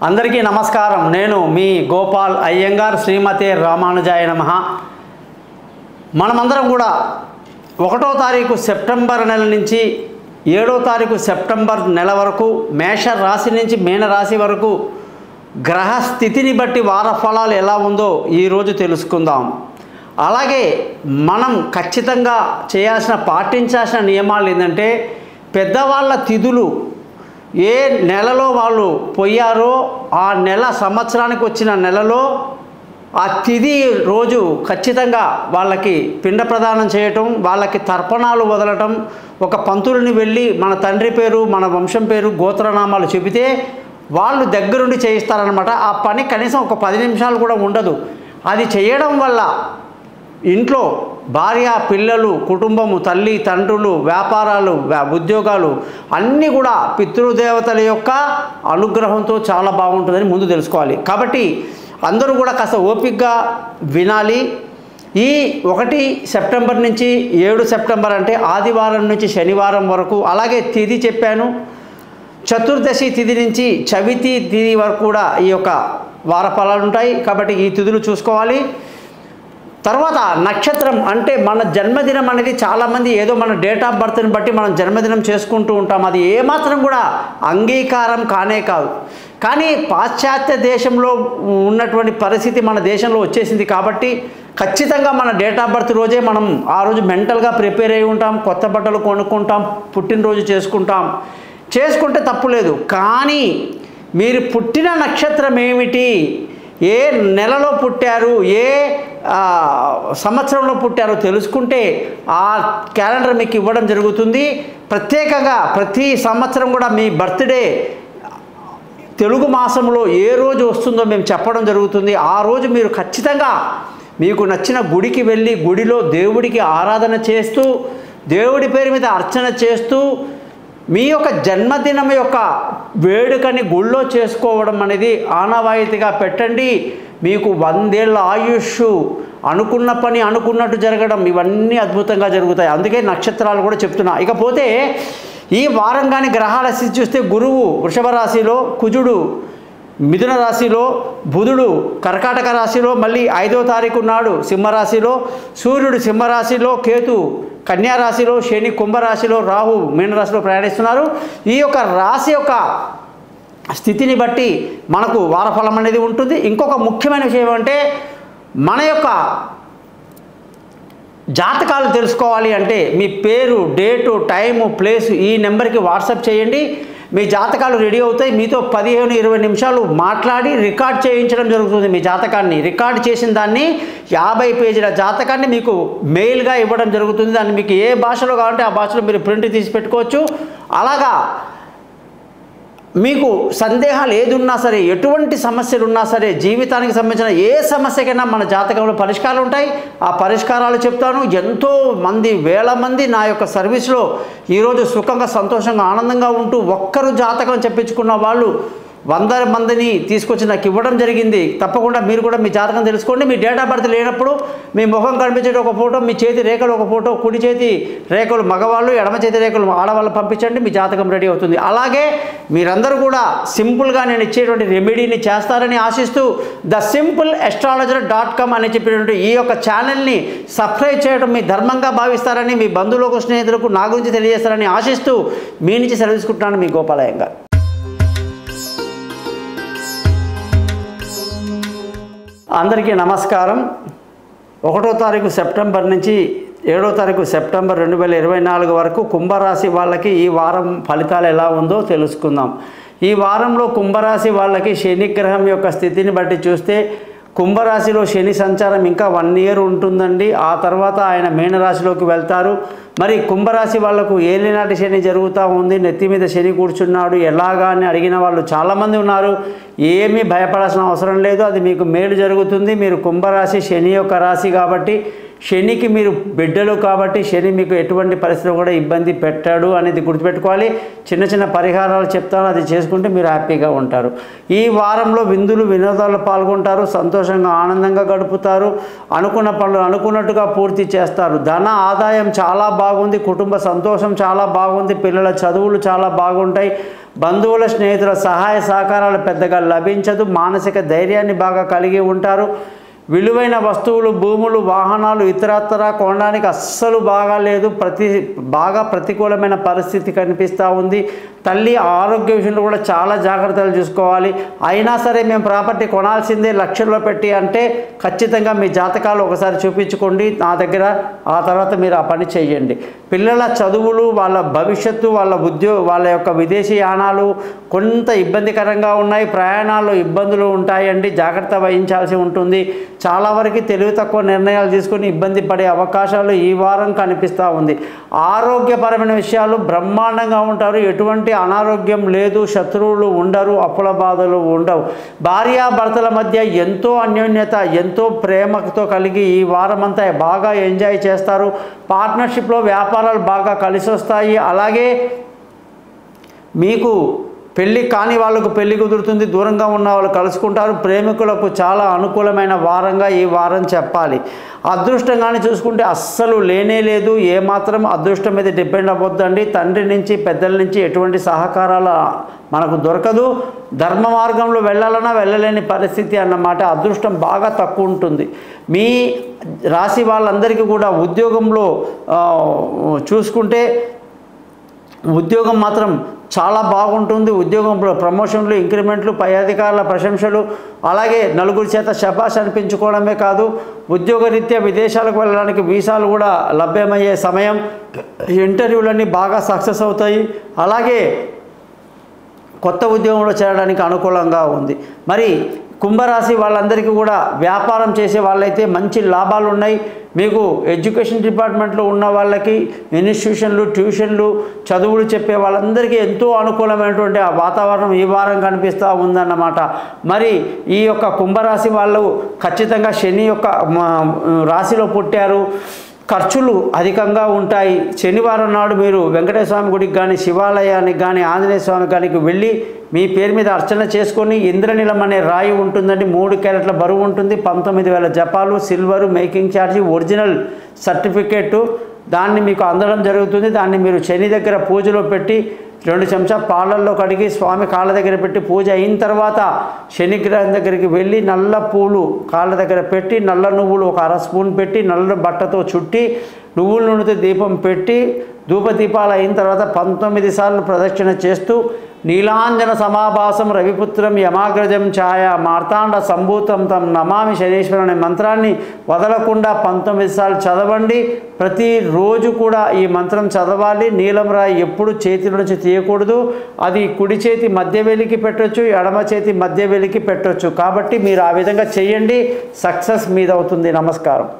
అందరికీ నమస్కారం. నేను మీ గోపాల్ అయ్యంగార్. శ్రీమతే రామానుజాయ నమః. మనమందరం కూడా 1వ తారీఖు సెప్టెంబర్ నెల నుంచి 7వ తారీఖు సెప్టెంబర్ నెల వరకు మేష రాశి నుంచి మీన రాశి వరకు గ్రహ స్థితిని బట్టి వార ఫలాలు ఎలా ఉందో ఈరోజు తెలుసుకుందాం. అలాగే మనం ఖచ్చితంగా పాటించాల్సిన నియమాలు ఏంటంటే, పెద్దవాళ్ళ తిథులు ఏ నెలలో వాళ్ళు పోయారో ఆ నెల సంవత్సరానికి వచ్చిన నెలలో ఆ తిథి రోజు ఖచ్చితంగా వాళ్ళకి పిండ ప్రదానం చేయటం, వాళ్ళకి తర్పణాలు వదలటం, ఒక పంతులని వెళ్ళి మన తండ్రి పేరు మన వంశం పేరు గోత్రనామాలు చెబితే వాళ్ళు దగ్గరుండి చేయిస్తారనమాట. ఆ పని కనీసం ఒక 10 నిమిషాలు కూడా ఉండదు. అది చేయడం వల్ల ఇంట్లో భార్య పిల్లలు కుటుంబము తల్లి తండ్రులు వ్యాపారాలు ఉద్యోగాలు అన్నీ కూడా పితృదేవతల యొక్క అనుగ్రహంతో చాలా బాగుంటుందని ముందు తెలుసుకోవాలి. కాబట్టి అందరూ కూడా కాస్త ఓపికగా వినాలి. ఈ 1 సెప్టెంబర్ నుంచి 7 సెప్టెంబర్ అంటే ఆదివారం నుంచి శనివారం వరకు, అలాగే తిథి చెప్పాను, చతుర్దశి తిథి నుంచి చవితి తిథి వరకు కూడా ఈ యొక్క వార ఫలాలు ఉంటాయి. కాబట్టి ఈ తిథులు చూసుకోవాలి. తర్వాత నక్షత్రం అంటే మన జన్మదినం అనేది చాలామంది ఏదో మన డేట్ ఆఫ్ బర్త్ని బట్టి మనం జన్మదినం చేసుకుంటూ ఉంటాం. అది ఏమాత్రం కూడా అంగీకారం కానే కాదు. కానీ పాశ్చాత్య దేశంలో ఉన్నటువంటి పరిస్థితి మన దేశంలో వచ్చేసింది కాబట్టి ఖచ్చితంగా మన డేట్ ఆఫ్ బర్త్ రోజే మనం ఆ రోజు మెంటల్గా ప్రిపేర్ అయి ఉంటాం, కొత్త బట్టలు కొనుక్కుంటాం, పుట్టినరోజు చేసుకుంటే తప్పులేదు. కానీ మీరు పుట్టిన నక్షత్రం ఏమిటి, ఏ నెలలో పుట్టారు, ఏ సంవత్సరంలో పుట్టారో తెలుసుకుంటే ఆ క్యాలెండర్ మీకు ఇవ్వడం జరుగుతుంది. ప్రత్యేకంగా ప్రతి సంవత్సరం కూడా మీ బర్త్డే తెలుగు మాసంలో ఏ రోజు వస్తుందో మేము చెప్పడం జరుగుతుంది. ఆ రోజు మీరు ఖచ్చితంగా మీకు నచ్చిన గుడికి వెళ్ళి గుడిలో దేవుడికి ఆరాధన చేస్తూ దేవుడి పేరు మీద అర్చన చేస్తూ మీ యొక్క జన్మదినం యొక్క వేడుకని గుళ్ళో చేసుకోవడం అనేది ఆనవాయితీగా పెట్టండి. మీకు 100 ఏళ్ళ ఆయుష్, అనుకున్న పని అనుకున్నట్టు జరగడం, ఇవన్నీ అద్భుతంగా జరుగుతాయి. అందుకే నక్షత్రాలు కూడా చెప్తున్నా. ఇకపోతే ఈ వారం కానీ గ్రహాల స్థితి చూస్తే గురువు వృషభ రాశిలో, కుజుడు మిథున రాశిలో, బుధుడు కర్కాటక రాశిలో, మళ్ళీ 5వ తారీఖు నాడు సింహరాశిలో, సూర్యుడు సింహరాశిలో, కేతు కన్యా రాశిలో, శని కుంభరాశిలో, రాహు మీనరాశిలో ప్రయాణిస్తున్నారు. ఈ యొక్క రాశి యొక్క స్థితిని బట్టి మనకు వారఫలం అనేది ఉంటుంది. ఇంకొక ముఖ్యమైన విషయం ఏమంటే, మన యొక్క జాతకాలు తెలుసుకోవాలి అంటే మీ పేరు, డేటు, టైము, ప్లేసు ఈ నెంబర్కి వాట్సాప్ చేయండి. మీ జాతకాలు రెడీ అవుతాయి. మీతో 15-20 నిమిషాలు మాట్లాడి రికార్డ్ చేయించడం జరుగుతుంది. మీ జాతకాన్ని రికార్డ్ చేసిన దాన్ని 50 పేజీల జాతకాన్ని మీకు మెయిల్గా ఇవ్వడం జరుగుతుంది. దాన్ని మీకు ఏ భాషలో కావాలంటే ఆ భాషలో మీరు ప్రింట్ తీసి పెట్టుకోవచ్చు. అలాగా మీకు సందేహాలు ఏదున్నా సరే, ఎటువంటి సమస్యలు ఉన్నా సరే, జీవితానికి సంబంధించిన ఏ సమస్యకైనా మన జాతకంలో పరిష్కారాలు ఉంటాయి. ఆ పరిష్కారాలు చెప్తాను. ఎంతో మంది, వేల మంది నా యొక్క సర్వీస్లో ఈరోజు సుఖంగా సంతోషంగా ఆనందంగా ఉంటూ ఒక్కరు జాతకం చెప్పించుకున్న వాళ్ళు 100 మందిని తీసుకొచ్చి నాకు ఇవ్వడం జరిగింది. తప్పకుండా మీరు కూడా మీ జాతకం తెలుసుకోండి. మీ డేట్ ఆఫ్ బర్త్ లేనప్పుడు మీ ముఖం కనిపించే ఒక ఫోటో, మీ చేతి రేఖలు ఒక ఫోటో, కుడి చేతి రేఖలు మగవాళ్ళు, ఎడమ చేతి రేఖలు ఆడవాళ్ళు పంపించండి. మీ జాతకం రెడీ అవుతుంది. అలాగే మీరందరూ కూడా సింపుల్గా నేను ఇచ్చేటువంటి రెమెడీని చేస్తారని ఆశిస్తూ thesimple.astrologer.com అని చెప్పినటువంటి ఈ యొక్క ఛానల్ని సబ్స్క్రైబ్ చేయడం మీ ధర్మంగా భావిస్తారని, మీ బంధువులకు స్నేహితులకు నా గురించి తెలియజేస్తారని ఆశిస్తూ మీ నుంచి సెలవు తీసుకుంటున్నాను. మీ గోపాల్ అయ్యంగార్. అందరికీ నమస్కారం. 1వ తారీఖు సెప్టెంబర్ నుంచి 7వ తారీఖు సెప్టెంబర్ 2024 వరకు కుంభరాశి వాళ్ళకి ఈ వారం ఫలితాలు ఎలా ఉందో తెలుసుకుందాం. ఈ వారంలో కుంభరాశి వాళ్ళకి శని గ్రహం యొక్క స్థితిని బట్టి చూస్తే కుంభరాశిలో శని సంచారం ఇంకా 1 ఇయర్ ఉంటుందండి. ఆ తర్వాత ఆయన మీనరాశిలోకి వెళ్తారు. మరి కుంభరాశి వాళ్లకు ఏలినాటి శని జరుగుతూ ఉంది, నెత్తి మీద శని కూర్చున్నాడు, ఎలాగా అని అడిగిన వాళ్ళు చాలామంది ఉన్నారు. ఏమీ భయపడాల్సిన అవసరం లేదు. అది మీకు మేలు జరుగుతుంది. మీరు కుంభరాశి శని యొక్క రాశి కాబట్టి, శనికి మీరు బిడ్డలు కాబట్టి శని మీకు ఎటువంటి పరిస్థితులు కూడా ఇబ్బంది పెట్టాడు అనేది గుర్తుపెట్టుకోవాలి. చిన్న చిన్న పరిహారాలు చెప్తాను, అది చేసుకుంటే మీరు హ్యాపీగా ఉంటారు. ఈ వారంలో విందులు వినోదాల్లో పాల్గొంటారు, సంతోషంగా ఆనందంగా గడుపుతారు. అనుకున్న పనులు అనుకున్నట్టుగా పూర్తి చేస్తారు. ధన ఆదాయం చాలా బాగుంది. కుటుంబ సంతోషం చాలా బాగుంది. పిల్లల చదువులు చాలా బాగుంటాయి. బంధువుల స్నేహితుల సహాయ సహకారాలు పెద్దగా లభించదు. మానసిక ధైర్యాన్ని బాగా కలిగి ఉంటారు. విలువైన వస్తువులు, భూములు, వాహనాలు ఇతరత్రా కొనడానికి అస్సలు బాగాలేదు. బాగా ప్రతికూలమైన పరిస్థితి కనిపిస్తూ ఉంది. తల్లి ఆరోగ్య విషయంలో కూడా చాలా జాగ్రత్తలు చూసుకోవాలి. అయినా సరే మేము ప్రాపర్టీ కొనాల్సిందే లక్షల్లో పెట్టి అంటే ఖచ్చితంగా మీ జాతకాలు ఒకసారి చూపించుకోండి నా దగ్గర. ఆ తర్వాత మీరు ఆ పని చేయండి. పిల్లల చదువులు, వాళ్ళ భవిష్యత్తు, వాళ్ళ యొక్క విదేశీ యానాలు కొంత ఇబ్బందికరంగా ఉన్నాయి. ప్రయాణాల్లో ఇబ్బందులు ఉంటాయండి. జాగ్రత్త వహించాల్సి ఉంటుంది. చాలా వరకు తెలివి తక్కువ నిర్ణయాలు తీసుకొని ఇబ్బంది పడే అవకాశాలు ఈ వారం కనిపిస్తూ ఉంది. ఆరోగ్యపరమైన విషయాలు బ్రహ్మాండంగా ఉంటారు. ఎటువంటి అనారోగ్యం లేదు. శత్రువులు ఉండరు. అప్పుల బాధలు ఉండవు. భార్యాభర్తల మధ్య ఎంతో అన్యోన్యత, ఎంతో ప్రేమతో కలిగి ఈ వారం అంతా బాగా ఎంజాయ్ చేస్తారు. పార్ట్నర్షిప్లో వ్యాపారాలు బాగా కలిసి వస్తాయి. అలాగే మీకు పెళ్ళి కాని వాళ్ళకు పెళ్ళి కుదురుతుంది. దూరంగా ఉన్న వాళ్ళు కలుసుకుంటారు. ప్రేమికులకు చాలా అనుకూలమైన వారంగా ఈ వారం చెప్పాలి. అదృష్టంగానే చూసుకుంటే అస్సలు లేనే లేదు. ఏమాత్రం అదృష్టం మీద డిపెండ్ అవ్వద్దండి. తండ్రి నుంచి, పెద్దల నుంచి ఎటువంటి సహకారాలు మనకు దొరకదు. ధర్మ మార్గంలో వెళ్ళాలన్నా వెళ్ళలేని పరిస్థితి అన్నమాట. అదృష్టం బాగా తక్కువ ఉంటుంది. మీ రాశి వాళ్ళందరికీ కూడా ఉద్యోగంలో చూసుకుంటే ఉద్యోగం మాత్రం చాలా బాగుంటుంది. ఉద్యోగంలో ప్రమోషన్లు, ఇంక్రిమెంట్లు, పై అధికారుల ప్రశంసలు, అలాగే నలుగురి చేత శబాష్ అనిపించుకోవడమే కాదు, ఉద్యోగరీత్యా విదేశాలకు వెళ్ళడానికి వీసాలు కూడా లభ్యమయ్యే సమయం. ఇంటర్వ్యూలన్నీ బాగా సక్సెస్ అవుతాయి. అలాగే కొత్త ఉద్యోగంలో చేరడానికి అనుకూలంగా ఉంది. మరి కుంభరాశి వాళ్ళందరికీ కూడా వ్యాపారం చేసే వాళ్ళైతే మంచి లాభాలు ఉన్నాయి. మీకు ఎడ్యుకేషన్ డిపార్ట్మెంట్లో ఉన్న వాళ్ళకి ఇన్స్టిట్యూషన్లు, ట్యూషన్లు, చదువులు చెప్పే వాళ్ళందరికీ ఎంతో అనుకూలమైనటువంటి ఆ వాతావరణం ఈ వారం కనిపిస్తూ ఉందన్నమాట. మరి ఈ యొక్క కుంభరాశి వాళ్ళు ఖచ్చితంగా శని యొక్క రాశిలో పుట్టారు. ఖర్చులు అధికంగా ఉంటాయి. శనివారం నాడు మీరు వెంకటేశ్వర స్వామి గుడికి కానీ, శివాలయానికి కానీ, ఆంజనేయ స్వామి గారికి వెళ్ళి మీ పేరు మీద అర్చన చేసుకొని, ఇంద్రనీలం అనే రాయి ఉంటుందండి. 3 క్యారెట్ల బరువు ఉంటుంది. 19,000 జపాలు, silver, making charge, original certificate దాన్ని మీకు అందడం జరుగుతుంది. దాన్ని మీరు శని దగ్గర పూజలో పెట్టి 2 చెంచా పాలల్లో కడిగి స్వామి కాళ్ళ దగ్గర పెట్టి పూజ అయిన తర్వాత శనిగ్రహం దగ్గరికి వెళ్ళి నల్ల పూలు కాళ్ళ దగ్గర పెట్టి, నల్ల నువ్వులు ఒక 1/2 స్పూన్ పెట్టి, నల్ల బట్టతో చుట్టి, నువ్వుల నూనెతో దీపం పెట్టి, ధూపదీపాలు అయిన తర్వాత 19 సార్లు ప్రదక్షిణ చేస్తూ నీలాంజన సమాభాసం రవిపుత్రం యమాగ్రజం ఛాయ మార్తాండ సంభూతం తం నమామి శనీశ్వరం అనే మంత్రాన్ని వదలకుండా 19 సార్లు చదవండి. ప్రతిరోజు కూడా ఈ మంత్రం చదవాలి. నీలం రాయి ఎప్పుడు చేతి నుంచి తీయకూడదు. అది కుడి చేతి మధ్య వేలికి పెట్టొచ్చు, ఎడమ చేతి మధ్య వేలికి పెట్టొచ్చు. కాబట్టి మీరు ఆ విధంగా చేయండి. సక్సెస్ మీదవుతుంది. నమస్కారం.